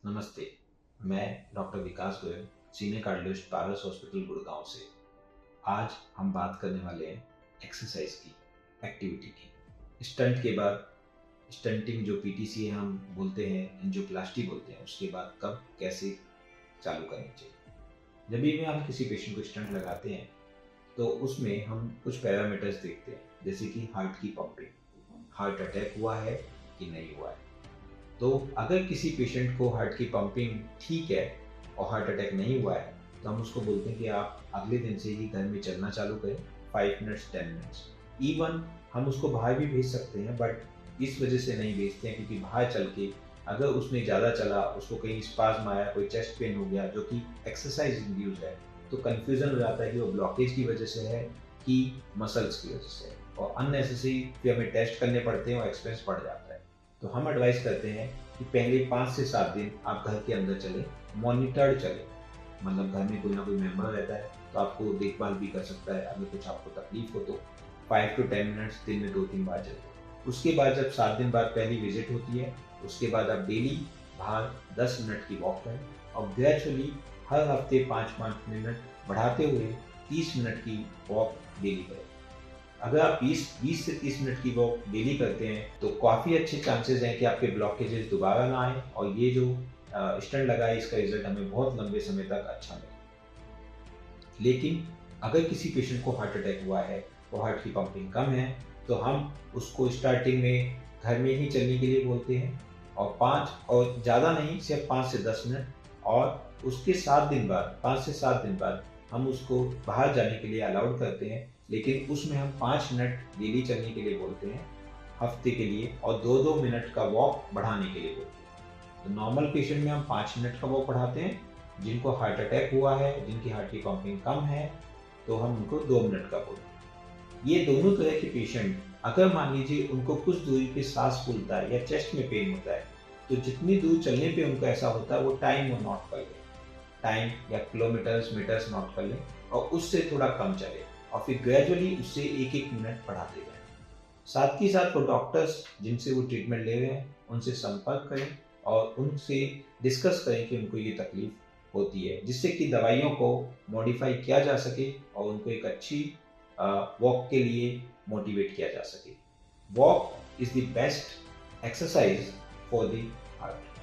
नमस्ते, मैं डॉक्टर विकास Goyal, senior cardiologist पारस hospital Gurgaon से। आज हम बात करने वाले हैं एक्सरसाइज की, एक्टिविटी की। स्टंट के बाद, स्टंटिंग जो पीटीसी है हम बोलते हैं, एंजियोप्लास्टी बोलते हैं, उसके बाद कब कैसे चालू करनी चाहिए। जब भी हम किसी पेशेंट को स्टंट लगाते हैं तो उसमें हम कुछ पैरामीटर्स देखते हैं, जैसे कि हार्ट की पंपिंग, हार्ट अटैक हुआ है कि नहीं हुआ है। तो अगर किसी पेशेंट को हार्ट की पंपिंग ठीक है और हार्ट अटैक नहीं हुआ है तो हम उसको बोलते हैं कि आप अगले दिन से ही घर में चलना चालू करें, 5 मिनट्स 10 मिनट्स। इवन हम उसको बाहर भी भेज सकते हैं, बट इस वजह से नहीं भेजते हैं क्योंकि बाहर चल के अगर उसने ज़्यादा चला, उसको कहीं स्पाज्म आया, कोई चेस्ट पेन हो गया जो कि एक्सरसाइज इंड्यूस है, तो कन्फ्यूज़न हो जाता है कि वो ब्लॉकेज की वजह से है कि मसल्स की वजह से है, और अननेसेसरी फिर हमें टेस्ट करने पड़ते हैं और एक्सपेंस बढ़ जाता है। तो हम एडवाइस करते हैं कि पहले 5 से 7 दिन आप घर के अंदर चलें, मॉनिटर्ड चलें। मतलब घर में कोई ना कोई मेंबर रहता है तो आपको देखभाल भी कर सकता है। अगर कुछ आपको तकलीफ हो तो 5 टू 10 मिनट्स दिन में 2-3 बार चलें। उसके बाद जब 7 दिन बाद पहली विजिट होती है, उसके बाद आप डेली बाहर 10 मिनट की वॉक करें और ग्रेजुअली हर हफ्ते 5-5 मिनट बढ़ाते हुए 30 मिनट की वॉक डेली करें। अगर आप 20 से 30 मिनट की वॉक डेली करते हैं तो काफ़ी अच्छे चांसेस हैं कि आपके ब्लॉकेजेस दोबारा ना आए और ये जो स्टंट लगा है इसका रिजल्ट हमें बहुत लंबे समय तक अच्छा मिले। लेकिन अगर किसी पेशेंट को हार्ट अटैक हुआ है और हार्ट की पंपिंग कम है तो हम उसको स्टार्टिंग में घर में ही चलने के लिए बोलते हैं, और 5 और ज़्यादा नहीं, सिर्फ 5 से 10 मिनट, और उसके 7 दिन बाद, 5 से 7 दिन बाद हम उसको बाहर जाने के लिए अलाउड करते हैं, लेकिन उसमें हम 5 मिनट डेली चलने के लिए बोलते हैं हफ्ते के लिए, और 2-2 मिनट का वॉक बढ़ाने के लिए बोलते हैं। तो नॉर्मल पेशेंट में हम 5 मिनट का वॉक बढ़ाते हैं, जिनको हार्ट अटैक हुआ है, जिनकी हार्ट की पंपिंग कम है, तो हम उनको 2 मिनट का बोलते हैं। ये दोनों तरह के पेशेंट, अगर मान लीजिए उनको कुछ दूरी पे सांस फूलता है या चेस्ट में पेन होता है, तो जितनी दूर चलने पे उनको ऐसा होता है वो टाइम वो नोट कर लें, टाइम या किलोमीटर्स मीटर्स नोट कर लें और उससे थोड़ा कम चले, और फिर ग्रेजुअली उससे 1-1 मिनट बढ़ाते जाएं। साथ ही साथ वो डॉक्टर्स जिनसे वो ट्रीटमेंट ले रहे हैं उनसे संपर्क करें और उनसे डिस्कस करें कि उनको ये तकलीफ होती है, जिससे कि दवाइयों को मॉडिफाई किया जा सके और उनको एक अच्छी वॉक के लिए मोटिवेट किया जा सके। Walk is the best exercise for the heart.